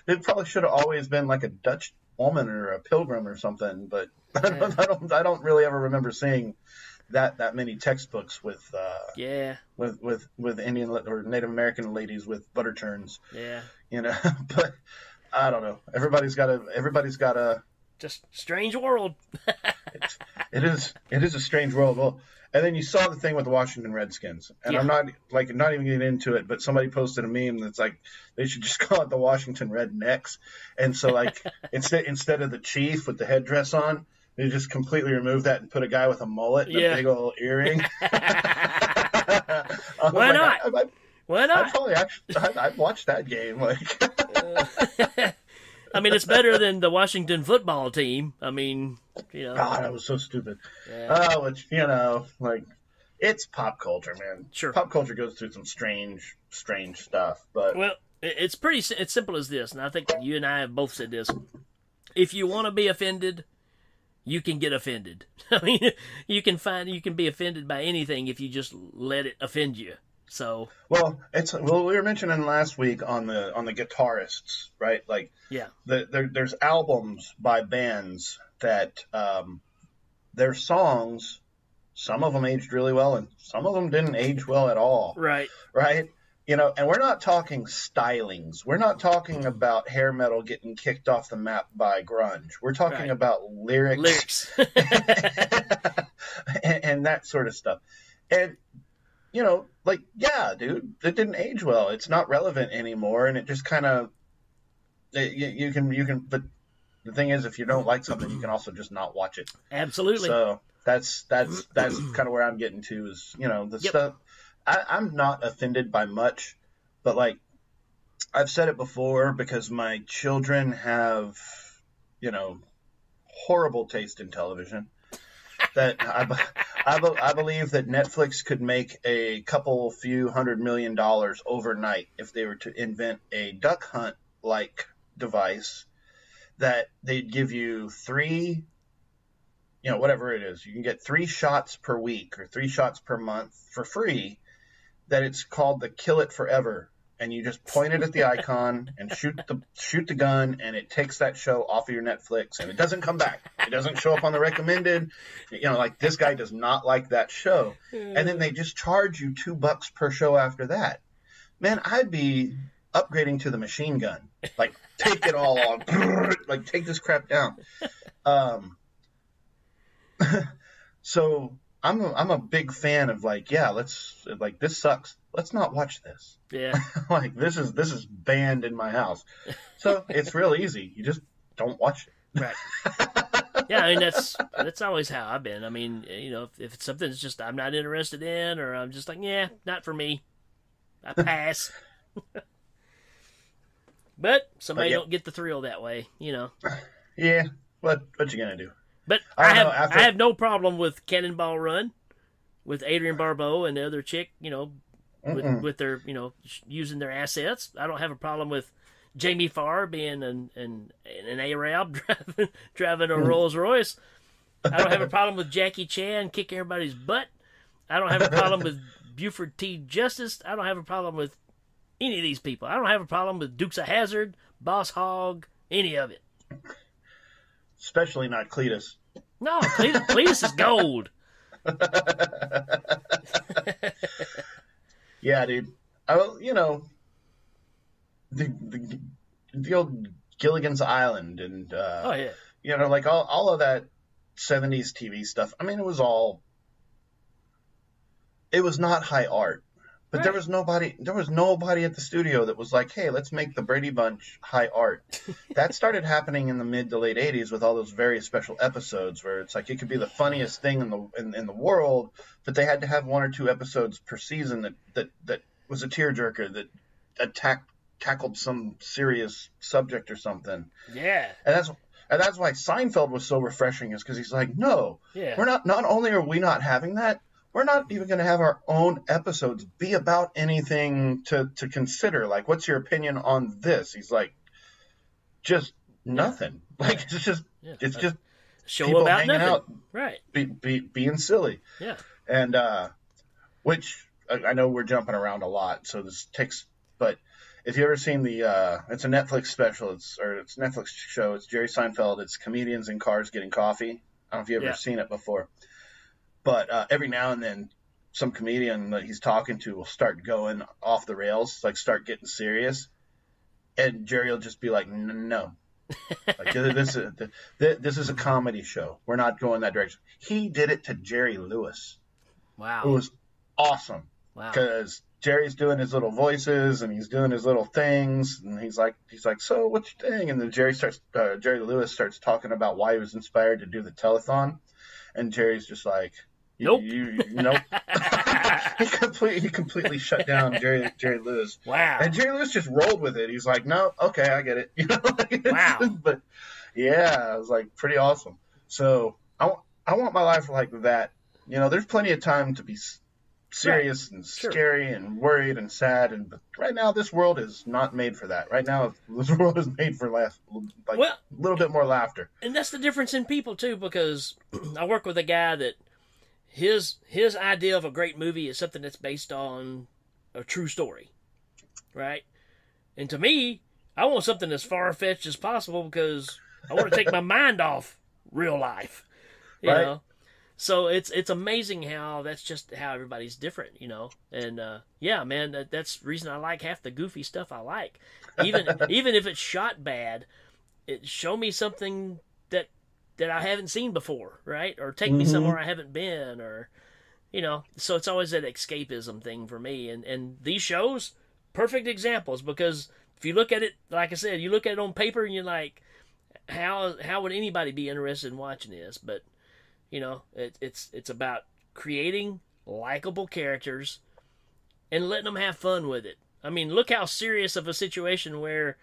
it probably should have always been like a Dutch woman or a pilgrim or something. But I don't really ever remember seeing that many textbooks with Indian or Native American ladies with butter churns. Yeah. You know, but I don't know. Everybody's got a just strange world. It is a strange world. Well, and then you saw the thing with the Washington Redskins, and I'm not even getting into it, but somebody posted a meme that's like, they should just call it the Washington Rednecks. And so, like, instead of the chief with the headdress on, they just completely remove that and put a guy with a mullet and a big old earring. Why not? Why not? I'd watch that game. Like, I mean, it's better than the Washington football team. I mean, You know. God, that was so stupid. Yeah. Oh, it's, like, it's pop culture, man. Sure. Pop culture goes through some strange stuff, but Well, it's it's simple as this, and I think you and I have both said this. If you want to be offended, you can get offended. I mean, you can be offended by anything if you just let it offend you. So, well, we were mentioning last week on the guitarists, right? Like, yeah, there's albums by bands that their songs, some of them aged really well, and some of them didn't age well at all, right. right? And we're not talking stylings. We're not talking about hair metal getting kicked off the map by grunge. We're talking Right. about lyrics. And that sort of stuff. And, like, yeah, dude, it didn't age well. It's not relevant anymore. And it just kind of, you can, but the thing is, if you don't like something, you can also just not watch it. Absolutely. So that's kind of where I'm getting to is, the stuff. I'm not offended by much, but like I've said it before, because my children have, horrible taste in television, that I believe that Netflix could make a few $100 million overnight if they were to invent a duck hunt like device that they'd give you 3, whatever it is. You can get 3 shots per week or 3 shots per month for free. That it's called the Kill It Forever, and you just point it at the icon and shoot the gun, and it takes that show off of your Netflix, and it doesn't come back. It doesn't show up on the recommended. Like, this guy does not like that show, and then they just charge you $2 per show after that. Man, I'd be upgrading to the machine gun. Like, take it all on. Like, take this crap down. So I'm a big fan of, like, yeah, this sucks. Let's not watch this. Yeah. Like, this is banned in my house. So it's real easy. You just don't watch it. Right. Yeah, I mean, that's always how I've been. I mean, if it's something that's just I'm not interested in, or I'm just like, yeah, not for me, I pass. But somebody don't get the thrill that way, Yeah, what you gonna do? But I have no problem with Cannonball Run, with Adrian Barbeau and the other chick, with their, using their assets. I don't have a problem with Jamie Farr being an Arab driving a Rolls Royce. I don't have a problem with Jackie Chan kicking everybody's butt. I don't have a problem with Buford T. Justice. I don't have a problem with any of these people. I don't have a problem with Dukes of Hazzard, Boss Hogg, any of it. Especially not Cletus. No, Cletus is gold. Yeah, dude. The old Gilligan's Island and Oh yeah. Like all of that 70s TV stuff. I mean, it was not high art. But Right. there was nobody at the studio that was like, hey, let's make the Brady Bunch high art. That started happening in the mid to late 80s with all those very special episodes where it's like it could be the funniest thing in the world, but they had to have 1 or 2 episodes per season that was a tearjerker, that tackled some serious subject or something. Yeah. And that's why Seinfeld was so refreshing, is because he's like, no, Yeah. we're not only are we not having that, we're not even going to have our own episodes be about anything to consider. Like, what's your opinion on this? He's like, just nothing. Like, it's just Show people about hanging nothing. out, Right. being silly. Yeah. And which I know we're jumping around a lot, so this takes. But if you ever seen it's a Netflix special. It's a Netflix show. It's Jerry Seinfeld. It's comedians in cars getting coffee. I don't know if you've ever seen it before. But every now and then, some comedian that he's talking to will start going off the rails, like start getting serious, and Jerry will just be like, "No, like, this is a comedy show. We're not going that direction." He did it to Jerry Lewis. Wow. It was awesome. Wow. Because Jerry's doing his little voices and he's doing his little things, and he's like, "So what's your thing?" And then Jerry Lewis starts talking about why he was inspired to do the telethon, and Jerry's just like, Nope. Nope. he completely shut down Jerry Lewis. Wow. And Jerry Lewis just rolled with it. He's like, no, okay, I get it. Wow. But yeah, it was like pretty awesome. So I want my life like that. There's plenty of time to be Right. serious and Sure. scary and worried and sad. But right now, this world is not made for that. Right now, this world is made for like Well, a little bit more laughter. and that's the difference in people too, because I work with a guy that his idea of a great movie is something that's based on a true story, right? And to me, I want something as far fetched as possible because I want to take my mind off real life, you Right? know. So it's amazing how that's just how everybody's different, And yeah, man, that's the reason I like half the goofy stuff I like. Even if it's shot bad, it show me something that I haven't seen before, right? Or take me Mm-hmm. somewhere I haven't been, or So it's always that escapism thing for me, and these shows, perfect examples because if you look at it, like I said, you look at it on paper and you're like, how would anybody be interested in watching this? But it's about creating likable characters and letting them have fun with it. I mean, look how serious of a situation where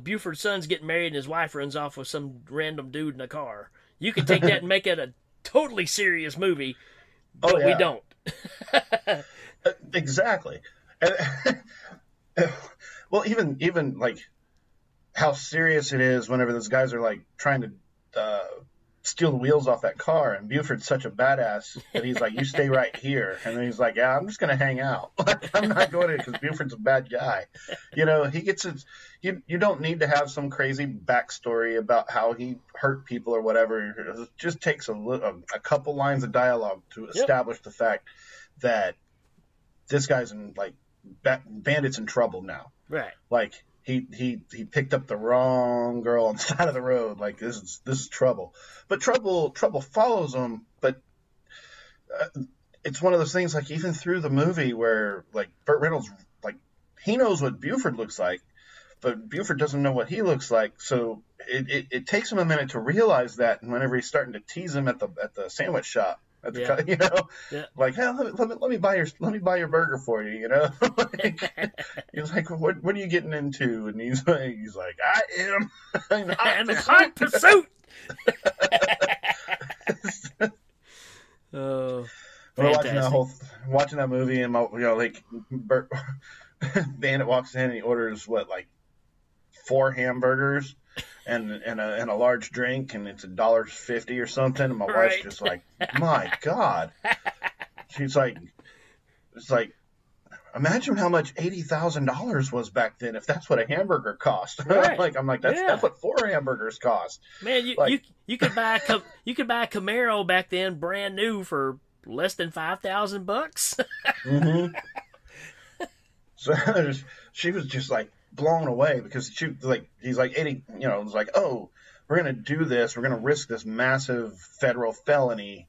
Buford's son's getting married and his wife runs off with some random dude in a car. You could take that and make it a totally serious movie, Oh but we yeah, don't. exactly. And, well, even like how serious it is whenever those guys are like trying to steal the wheels off that car, and Buford's such a badass that he's like, "You stay right here," and then he's like, "Yeah, I'm just gonna hang out. Like, I'm not going to because Buford's a bad guy." He gets his. You don't need to have some crazy backstory about how he hurt people or whatever. It just takes a couple lines of dialogue to Yep. establish the fact that this guy's in like bandits in trouble now. Right. Like he picked up the wrong girl on the side of the road. Like this is trouble. But trouble follows him. But it's one of those things. Like even through the movie where like Burt Reynolds, like he knows what Buford looks like, but Buford doesn't know what he looks like. So it takes him a minute to realize that. And whenever he's starting to tease him at the sandwich shop. At Yeah. the, Yeah. like, hey, let me buy your burger for you, like, he's like, what are you getting into? And he's like, I am in hot I'm in pursuit. hot pursuit. Oh, We're fantastic. watching that movie, and like Bert, Bandit walks in and he orders like 4 hamburgers and a large drink, and it's $1.50 or something. And my wife's Right. just like, my God. She's like, it's like, imagine how much $80,000 was back then if that's what a hamburger cost. Right. I'm like, that's Yeah. what 4 hamburgers cost. Man, you, Like, you you could buy you could buy a Camaro back then, brand new, for less than $5,000. mm-hmm. So she was just like blown away because he's like 80, it's like, oh, we're gonna do this, we're gonna risk this massive federal felony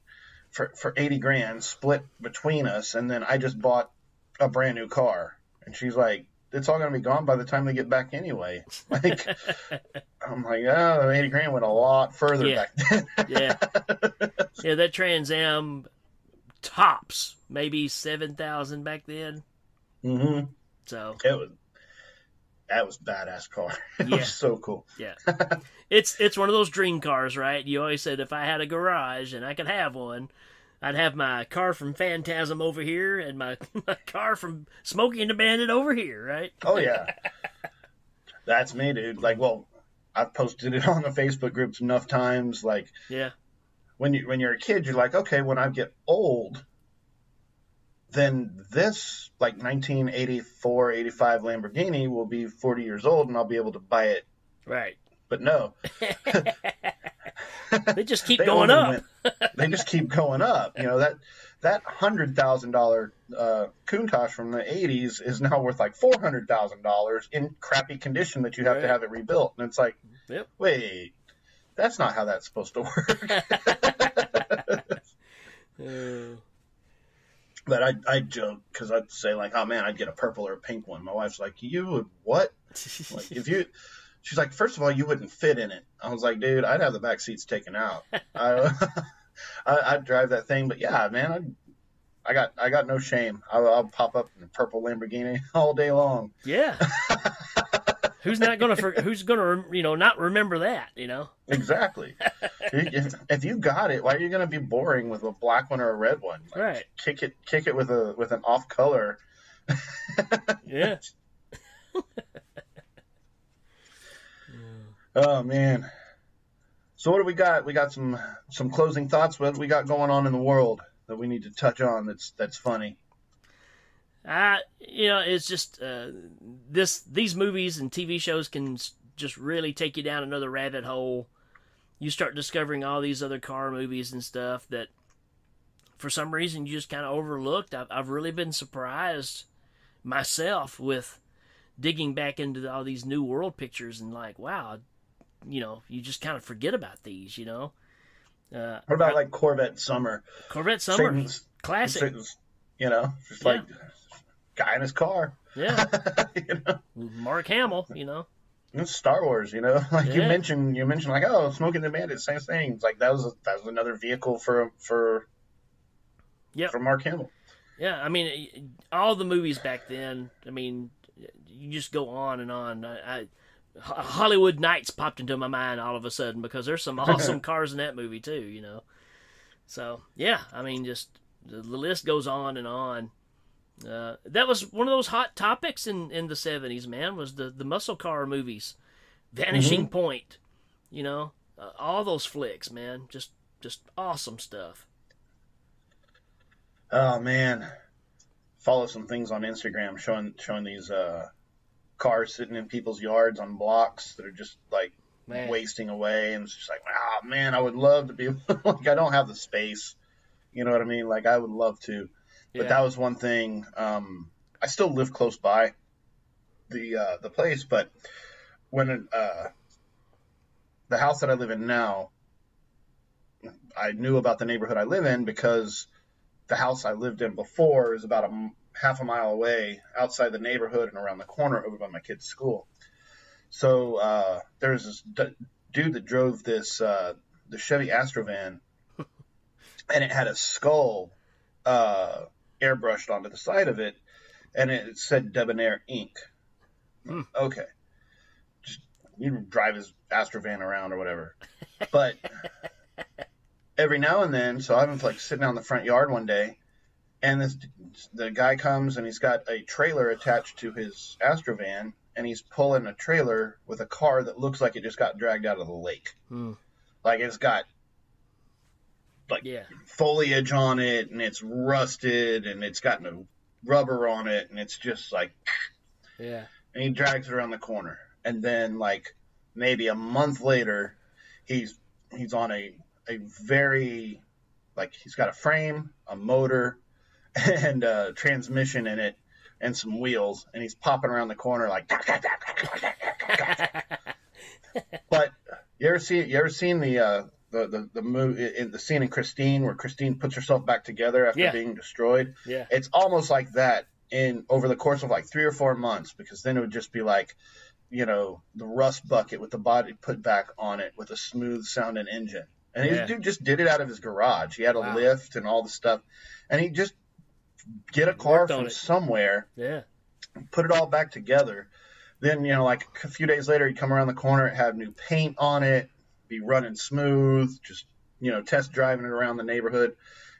for 80 grand split between us, and then I just bought a brand new car, and she's like, it's all gonna be gone by the time they get back anyway. Like, I'm like, oh, the 80 grand went a lot further Yeah. back then. Yeah. Yeah. That Trans Am tops maybe 7,000 back then. Mm-hmm. So That was badass car. It yeah. was so cool. Yeah. It's one of those dream cars, right? You always said if I had a garage and I could have one, I'd have my car from Phantasm over here and my car from Smokey and the Bandit over here, right? Oh yeah, that's me, dude. Like, well, I've posted it on the Facebook groups enough times. Like, Yeah. when you're a kid, you're like, okay, when I get old, then this like 1984, 85 Lamborghini will be 40 years old, and I'll be able to buy it. Right. But no, They just keep they going only up. they just keep going up. That $100,000 Countach from the '80s is now worth like $400,000 in crappy condition that you have to Right. have it rebuilt. And it's like, Yep. wait, that's not how that's supposed to work. Uh, But I joke because I'd say like, oh man, I'd get a purple or a pink one. My wife's like, you would what? Like if you, she's like, first of all, you wouldn't fit in it. I was like, dude, I'd have the back seats taken out. I'd drive that thing. But yeah, man, I got no shame. I'll pop up in a purple Lamborghini all day long. yeah. Who's gonna not remember that? Exactly. If you got it, why are you going to be boring with a black one or a red one? Like, Right. Kick it with an off color. Yeah. Oh man. So what do we got? We got some closing thoughts. What we got going on in the world that we need to touch on? That's funny. It's just these movies and TV shows can just really take you down another rabbit hole. You start discovering all these other car movies and stuff that, for some reason, you just kind of overlooked. I've really been surprised myself with digging back into all these new world pictures and like, wow, you just kind of forget about these. What about like Corvette Summer? Corvette Summer, classic. Just like guy in his car. Yeah. Mark Hamill. It's Star Wars, like you mentioned like, oh, Smoking the Bandit, same thing. It's like that was another vehicle for Mark Hamill. Yeah, I mean, all the movies back then. I mean, you just go on and on. Hollywood Nights popped into my mind all of a sudden because there's some awesome cars in that movie too. So yeah, I mean, just the list goes on and on. That was one of those hot topics in the 70s, man, was the muscle car movies. Vanishing Point, all those flicks, man. Just awesome stuff. Oh, man. Follow some things on Instagram showing these cars sitting in people's yards on blocks that are just, like, wasting away. And it's just like, oh, man, I would love to be like, I don't have the space. You know what I mean? Like, I would love to. But that was one thing. I still live close by the place, but when the house that I live in now, I knew about the neighborhood I live in because the house I lived in before is about half a mile away outside the neighborhood and around the corner over by my kid's school. So there's this dude that drove this the Chevy Astrovan, and it had a skull airbrushed onto the side of it, and it said Debonair Inc. Okay. Just, you drive his Astrovan around or whatever. But every now and then, so I'm like sitting out in the front yard one day, and the guy comes and he's got a trailer attached to his Astrovan, and he's pulling a trailer with a car that looks like it just got dragged out of the lake. Like it's got foliage on it, and it's rusted, and it's got no rubber on it, and it's just like, and he drags it around the corner, and then like maybe a month later, he's on a very, like, he's got a frame, a motor, and a transmission in it, and some wheels, and he's popping around the corner like. But you ever seen the movie in the scene in Christine where Christine puts herself back together after being destroyed? Yeah. It's almost like that over the course of like 3 or 4 months, because then it would just be like, the rust bucket with the body put back on it with a smooth sounding engine. And this dude just did it out of his garage. He had a lift and all the stuff, and he just get a car from somewhere, put it all back together. Then, like a few days later, he'd come around the corner, it had new paint on it, be running smooth, just, test driving it around the neighborhood,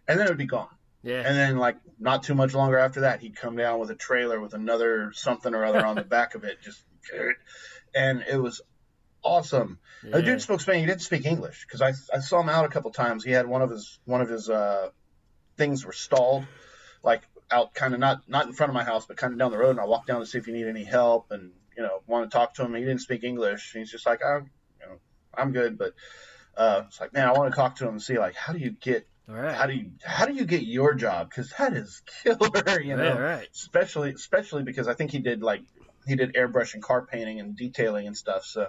and then it would be gone. Yeah. And then, like, not too much longer after that, he'd come down with a trailer with another something or other on the back of it, and it was awesome. Yeah. The dude spoke Spanish. He didn't speak English, because I saw him out a couple times. He had one of his things were stalled, like out kind of not in front of my house, but kind of down the road. And I walked down to see if he needed any help, and want to talk to him. He didn't speak English. He's just like, I'm good, but it's like, man, I want to talk to him and see, like, how do you get how do you get your job? Because that is killer, Right. Especially because I think he did airbrush and car painting and detailing and stuff. So,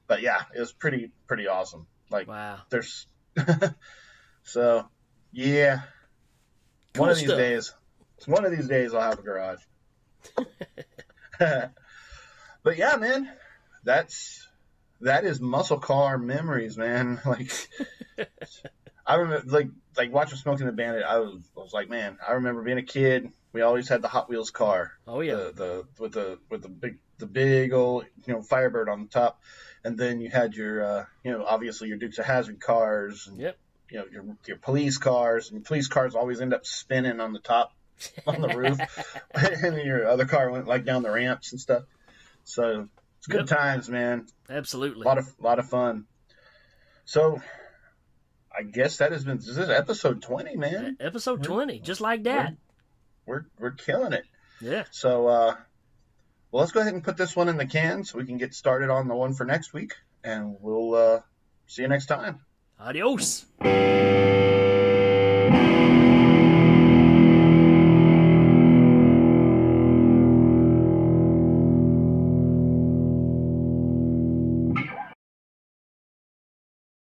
but yeah, it was pretty awesome. Like, wow. There's so yeah. Cool One of these days I'll have a garage. But yeah, man, that is muscle car memories, man. Like, I remember like watching Smoking the Bandit. I was like, man, I remember being a kid, we always had the Hot Wheels car. Oh yeah. The big old Firebird on the top, and then you had your obviously your Dukes of Hazzard cars, and Yep. your police cars, and police cars always end up spinning on the top on the roof, and then your other car went like down the ramps and stuff. So it's good times, man. Absolutely. A lot of fun. So I guess this is episode 20, man. Episode 20, just like that. We're killing it. Yeah. So well, let's go ahead and put this one in the can so we can get started on the one for next week, and we'll see you next time. Adios.